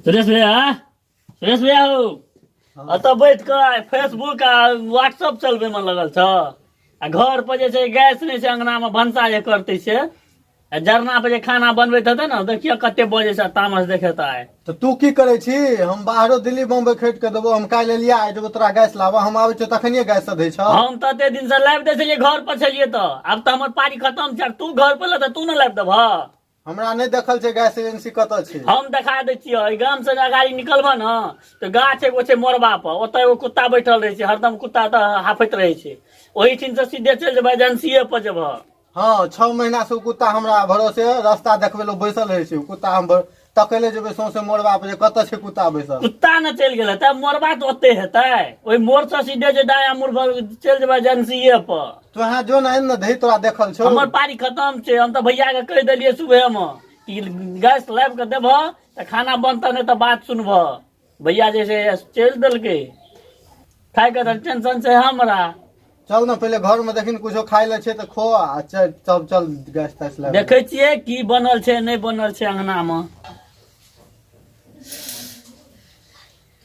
सुरेश भैया सुरेश भैया हो अतः बैठ कर फेसबुक आ व्हाट्सअप चलबे में लगल छ आ घर पर जे छै गैस नहीं छै अंगना में भनसा जे करते छै आ जरना पे जे खाना बनबैत हेतै ने देखियो कते बजे से तामस देखेता है। तो तू की करे छी? हम बाहरो दिल्ली बम्बई खरीद के देबो, हम काल्हि एलिया आइ देबो तोरा गैस लाबा, हम आबै छियौ तखनिए गैस दै छ। हम तते दिन से लाबि दै छलियै घर पर छलियै तो अब तो हमर पारी खत्म छै, तू घर पर ले तू न लाबि देबह। हमरा नहीं देखल छै गैस एजेंसी कतऽ छै। हम देखा दै छियै गाम से गाड़ी निकलबह न तो गाछ एगो छै मोरबा पर, ओतऽ एगो कुत्ता बैठल रहे छै, हरदम कुत्ता तऽ हाफैत रहे छै, ओही ठिन से सीधे चलि जेबह एजेंसीए पर जेबह। हाँ 6 महीना से कुत्ता हमरा भरोसे रास्ता देखबे लो बैसल रहे छै, कुत्ता हम तकले जेबे सौंसे मोरबा पर जे कतऽ छै कुत्ता बैसल। कुत्ता न चलि गेल हेतै मोरबा तऽ ओते हेतै, ओहि मोड़ से सीधे जे दाया मुड़ चलि जेबह एजेंसीए पर। तो यहाँ जो ना न दही तोरा देखल छौ। हमर पारी खत्म छै, हम तऽ भैया के कहि देलियै सुबह में कि गैस लाबि के देबह तऽ खाना बनतऽ नहीं तो बात सुनबह। भैया जे छै चलि देलकै, खाय के तऽ टेंशन छै हमरा। चल ना पहले घर में देखिन कुछो खाय ले छै तो खो आ चल तब चल गैस तैस ले। देखे छियै की बनल छै नहीं बनल छै अंगना में।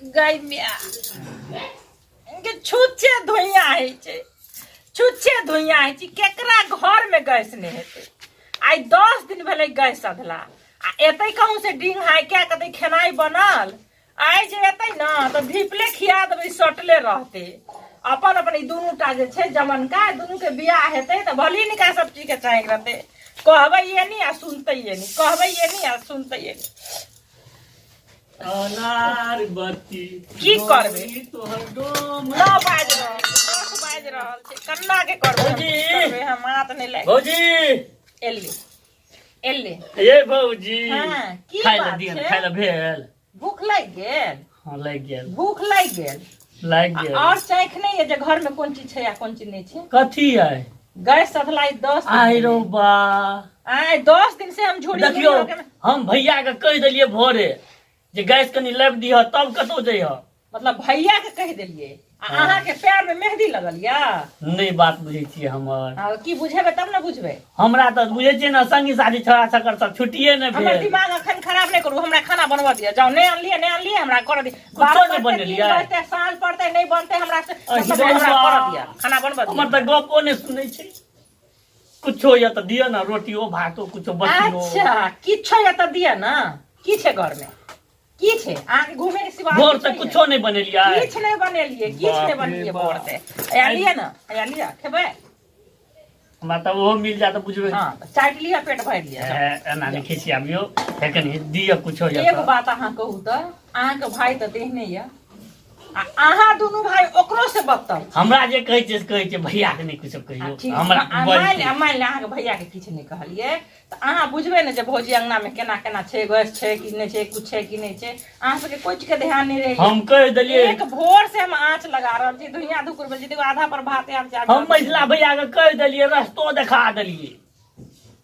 गाय मिया इनके छुच्छे धुइया है छै, छुच्छे धुइया है छै, केकरा घर में गैस नहीं हेते। आई 10 दिन भेले गैस सधला आ एते कहूं से डिंग हाई क्या कते खेनाई बनल आई जे एते ना तो भीपले खिया देबे सटले रहते। अपन अपन ई दुनू टा जे छै जमन का दुनू के बियाह हेते तो भली निका सब चीज के चाहे रहते। कहबै ये नहीं आ सुनते ये नहीं, कहबै ये नहीं आ सुनते ये नहीं। अनार बत्ती की करबे तोहर डोम 9 बाज रहल छै, 10 बाज रहल छै, कन्ना के करबे हम हाथ नहीं लाग। भौजी एल्ले एल्ले ये भौजी हाँ, की खाय बात ले दियन छै? खाय ले भेल। भूख लग गेल, हाँ लग गेल भूख लग गेल लग गेल। और चाख नहीं है जे घर में कौन चीज है या कौन चीज नहीं है। कथी है गैस सधलाई 10 आई रो बा आई 10 दिन से हम झोड़ी देखियो हम भैया के कह देलिए भोरे जे गैस कनी लाबि दिह तब कतौ जइह। मतलब भैया के कह दिलिए अहाँ के पैर में मेहंदी लगल या नहीं बात बुझे छियै हमर। हाँ, की बुझेबे तब ना बुझबे। हमरा तो बुझे छियै ना संगी साथी छोड़ा छकर सब छुट्टिए नहीं हमर भेल। दिमाग अखन खराब नहीं करू, हमरा खाना बनवा दिया जाओ, नहीं अनलिए हमरा कर दी। कुछो नहीं बनेलियै? साल पड़ते नहीं बनते हमरा अहि मतलब हमरा बौआ। कर दिया खाना बनवा दिया। हमर तो गपो नहीं सुनै छै, कुछो या तो दियो ना रोटियो भातो कुछो बचियो। अच्छा किछो या त दिया ना, की छे घर में की छे आके घूमे के सिवा भोर से कुछो नहीं बनेलियै। किछ नहीं बनेलिए, किछ नहीं बनेलिए भोर से। या लिया ना, या लिया खेबे हमरा तो वो मिल जा तो बुझबे। हां चाट लिया पेट भर लिया। एना नहीं खिसियाबियो लेकिन दियो कुछो या एक बात अहाँ कहू त अहाँ के भाई त देहने या आ अहाँ दुनू भाई ओकरो से बदतर। हमरा जे कहै छै भैया के नहीं कुछो कहियो। हमरा मान ले अहाँ के भैया के किछ नहीं कहलिए त अहाँ बुझबे ने जे भौजी अंगना में केना केना छै, गैस छै कि नहीं छै, कुछ छै कि नहीं छै, अहाँ सबके कुछ के ध्यान नहीं रही। हम कह देलिए एक भोर से हम आंच लगा रहल छी, धुइयां धुकुर बजे देखो आधा पर भात आब जा। हम महिला भैया के कह देलिए रस्तो देखा देलिए,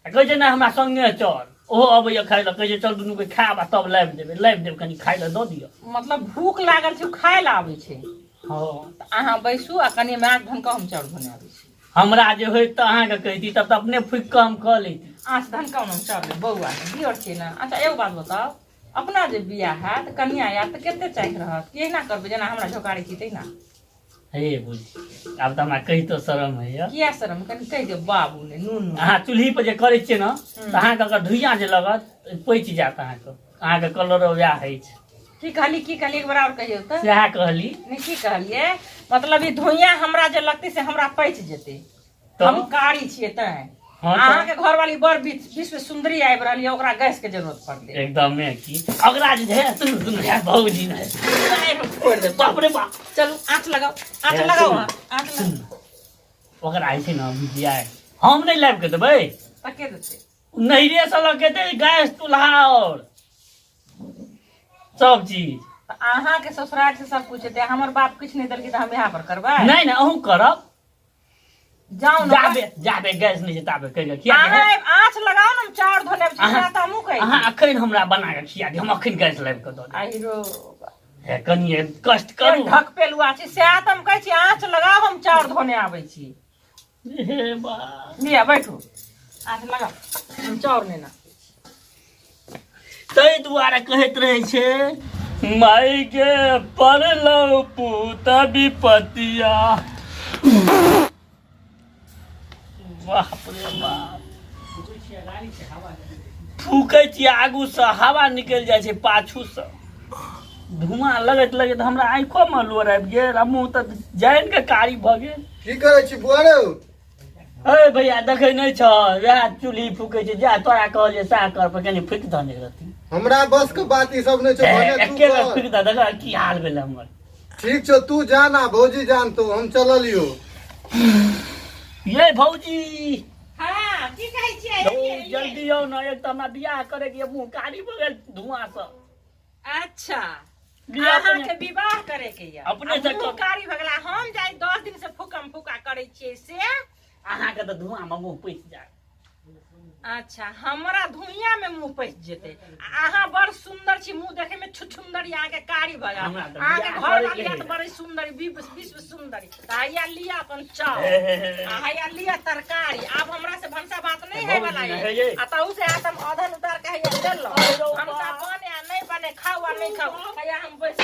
कहै छै ना हमरा संगे चल, ओहो अबैया खाय ल, कहै छै चल दुनू के खायब तब लाबि देब कनी खाय ल दऽ दियो। मतलब भूख लागल छै खाय ल आबै छै। हां त अहाँ बैसू आ कनी माक धन का हम चाउर बना आबै छी। हमरा जे होय त अहाँ के कहती तब त अपने फुक के हम क लेती। आंच धन का हम चाउर बौआ दियर छै ना। अच्छा एगो बात बताओ, अपना जे बियाह है त कन्या या त केते चाहि रहत कि एना करबे जेना हमरा झोकारी छी तैना। हे बुझी अब त हमरा कहि तो शरम है या किया शरम कनी कह दे बाबू ने नून अहाँ चूल्ही पर जे करै छियै ना त अहाँ के अगर धुइयां जे लगत पैच जात अहाँ के कलर वएह है छै। की कहली एक बार और कहियो त सएह कहली नहीं की कहलिए मतलब ई धुइयां हमरा जे लगते से हमरा पैच जेते। हम कारी छियै तै अहाँ के घर वाली बड़ विश्व सुंदरी आबि रहली, ओकरा गैस के जरूरत पड़ले एकदम की अगरा जे है सुन है भौजी ने फोड़ दे। बाप रे बाप चलू आंच लगाओ आंच लगाओ आंच लगाओ। ओकरा ऐसे ना बिया हम नहीं लाइब के देबै पके देते नहिरे से लगे दे गैस चूल्हा और सब चीज। अहाँ के ससुराल से सब कुछ देते, हमर बाप कुछ नहीं देलकी त हम यहाँ पर करबै नहीं ना अहू करब। जाओ ना जाबे गैस नहीं ताबे कहियो किया आंच लगाओ ना, हम चाउर धोने छियै त हमहु कहि। अहाँ अखन हमरा बना के खिया दे, हम अखन गैस लाइब के दऽ आई रो दे कनिए कष्ट करू। ढक पेलुआ छी से त हम कहै छी आंच लगाओ, हम चाउर धोने आबै छी। हे बा लिया बैठो आंच लगाओ, हम चाउर नेना ताहि दुआरे कहैत रहे छै माई के पड़लौ पूत विपतिया। बाप रे बाप, फूकै छियै आगू से हवा निकलि जाइ छै पाछू से, धुआं लगैत लगैत हमरा आंखो में लोर आबि गेल, मुँह तऽ जानि के कारी भऽ गेल। की करै छी बुआरे? अरे भैया देखै नहीं छ, वएह चूल्ही फूकै छै, जा तोरा कहलिए सएह कर, पर कनी फूक दऽ नहीं रहती। हमरा बस के बात ई सब नहीं छै, भने तू एके बेर कर। फूक दऽ, देख की हाल भेल हमर। ठीक छौ, तू जाना, भौजी जान, तो हम चललियो। ये भौजी हाँ की कहै छियै? जल्दी आओ ना, एक तो हमरा बियाह करे के मुंह कारी भऽ गेल धुआं से। अच्छा बियाह अहाँके विवाह करे के ये अपने से मुँह कारी भऽ गेला, हम जाई 10 दिन से फूकम फूका करै छियै से अहाँके तऽ धुआं में मुंह पैस जाए। अच्छा हमरा धुइयां में मुंह पैस जेतै, अहाँ बड़ सुंदर छी, मुंह देखे में छुछुंदर, यहाँ के कारी भऽ हमरा गेल, तऽ अहाँ के बियाह घर करे वाली के तो है। बड़ी सुंदर, विश्व सुंदरी, हैया लिया अपन चाव, हैया लिया तरकारी। अब हमरा से भंसा बात नहीं है वाला है, अतहु से आतम अधन उतार के हैया ले लो, भंसा बने आ नहीं बने, खाओ आ नहीं खाओ, हैया हम बैठ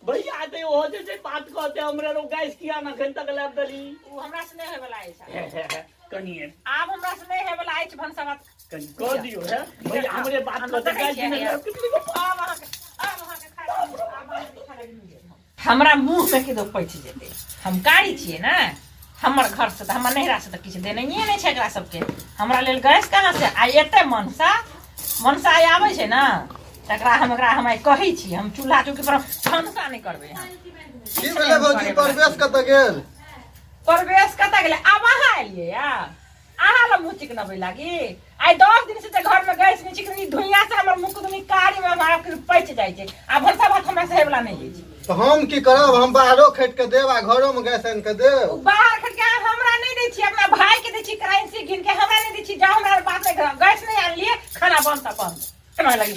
भैया तो हो जैसे बात कहते हमरे रो गैस किया ना खन तक लाब दली उ हमरा से नहीं है वाला है, कनिए आब हमरा से नहीं है वाला है भंसा बात। कनी कह दियो है भैया हमरे बात कहते गैस हमरा मुंह में किदो पैच जेते, हम कारी छिए ना, हमर घर से तो हमर नैहरा से तो किछ देने नहीं छै एकरा सबके, हमरा लेल गैस कहाँ से आ एते मनसा आबै छै ना, तकरा हम एकरा हम कहै छी, हम चूल्हा चौकी पर भनसा नहीं करबै। हम की भेलै भौजी, परवेश कत गेल? परवेश कत गेलै? आब अहाँ एलियै या, अहाँ ला मुँह चिकनबै लागी? आइ 10 दिन से जे घर में गैस नहीं चिकनी, धुइयां से हमर मुँह दुनी कारी में हमरा पैच जाइ छै, आ भनसा भात हमरा से हेवला नहीं छै। तो हम की करब, हम बाहरो खट के देब आ घरो में गैस आनि के देब। बाहर खट के हमरा नहीं दै छी, अपना भाई के दै छी, करेंसी गिन के, हमरा नहीं दै छी। जा हमरा बात नहीं कर, गैस नहीं आनलिए, खाना बनता बंद केना लगी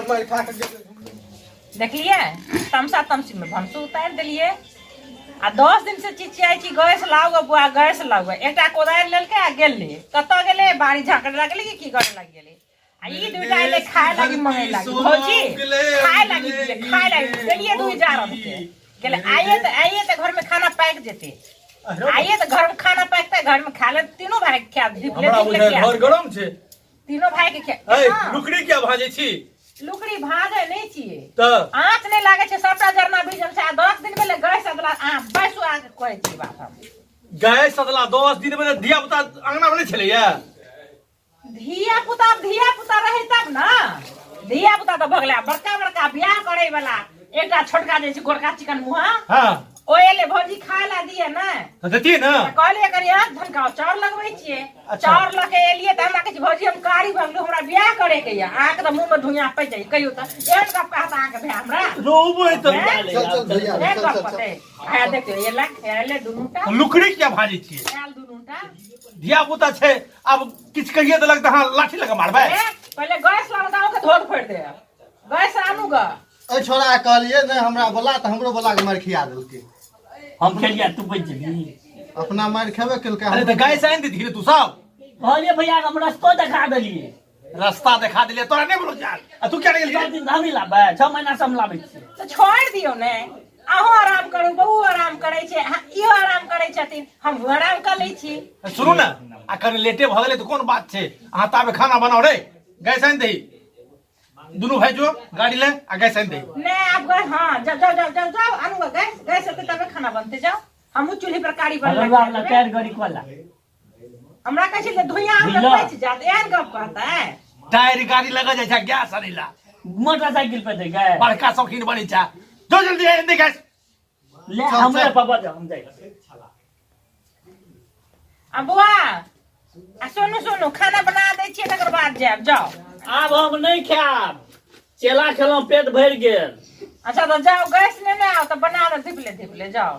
मार खा के गेल। देखलिए तमसा तमसी में भंसू उतार दिलिए, आ 10 दिन से चिचियाई छी गैस लाओ बुआ, गैस लाओ, एकटा कोदारि लेलके आ गेले, कत गेले? बाड़ी झाँकड़ लागले की करे लग गेले, आ ई दुइटा एले खाए लागी मंगे लागी, भौजी खाए लागी देलिए 2000 के गेले, आइए तो घर में खाना पाक जेते, आइए तो घर में खाना पाकते, घर में खा ले, तीनों भाई खा घर गरम छै, तीनों भाई के लुकड़ी क्या भाजे छी? लुकड़ी भाजे नहीं छिए, तऽ आँच नहीं लागे छै, सबटा जरना भीजल छै, आ 10 दिन भेले गैस अदला, अहाँ बैसू आके कहै छी बात। हम गैस सदला 10 दिन में धिया पुता अंगना में नहीं छलैया? धिया पुता रहे तब ना, धिया पुता तो भगला बड़का बड़का बियाह करे वाला, एकटा छोटका जे छै गोरका चिकन मुहा, हाँ ओएले भौजी खाए ला दिए ना, देतिए ना, कहलिए कनी आँख धनकाओ, चाउर लगबै छिए, चाउर लके एलिए त हमरा कहै छै भौजी हम कारी भगलू, हमरा बियाह करे के या, आँख त मुंह में धुइयां पै जाई, कहियो त एक गप कहता आँख भे हमरा रोबे तो चल भैया, एक चल गप चल पते आया देखियो ये लग एले दुनुटा लुकड़ी क्या भाजे छी? एल दुनुटा धिया पुता छै, अब किछ कहिए तो लगता हां लाठी लगा मारबै। पहले गैस लगाओ के धोल फोड़ दे, गैस आनू ग ए छोड़ा कहलिए ने हमरा बोला त हमरो बोला के मार खिया देलके, हम खेलिया तू बच जेबी, अपना मार खेबे केलके। अरे तो गैस आइन दी धीरे तू सब, कहलिए भैया हम रास्ता दिखा देलिए, रास्ता दिखा दिले, तोरा नहीं बोलो यार, आ तू क्या गेल? 10 दिन हम ही लाबै, 6 महीना से हम लाबै छी। तो छोड़ दियो ने, अहो आराम करू, बहू आराम करे छे, इहो आराम करे छथिन, हम आराम कर लै छी। सुनू ना, अखन लेटे भ गेले तो कोन बात छै, अहाँ ताबे खाना बनाओ रे, गैस आइन दही, दुनू भाई जो गाड़ी ले आ गैस आइन दही। ने आप गए, हाँ जाओ आनूंगा गैस, गैस से तबे खाना बनते, जाओ हमू चूल्ही पर कारी बन अगर वाला पैर गड़ी कोला हमरा कहै छै धुइयां हम पैच जात, एहन गप कहता है? टायर गाड़ी लगा जाय छै गैस आनिला, मोटरसाइकिल पे दे गए बड़का शौकीन बनी छै, जो जल्दी आइन दे गैस। ले हमरे पापा जा हम जाई। बुआ आ सुनू खाना बना दै छियै तकर बाद जायब, जाओ। आब हम नहीं खाब, चेला खेलौं पेट भर गेल। अच्छा तो जाओ, गैस लेने आओ तो बना लो, धिपले जाओ।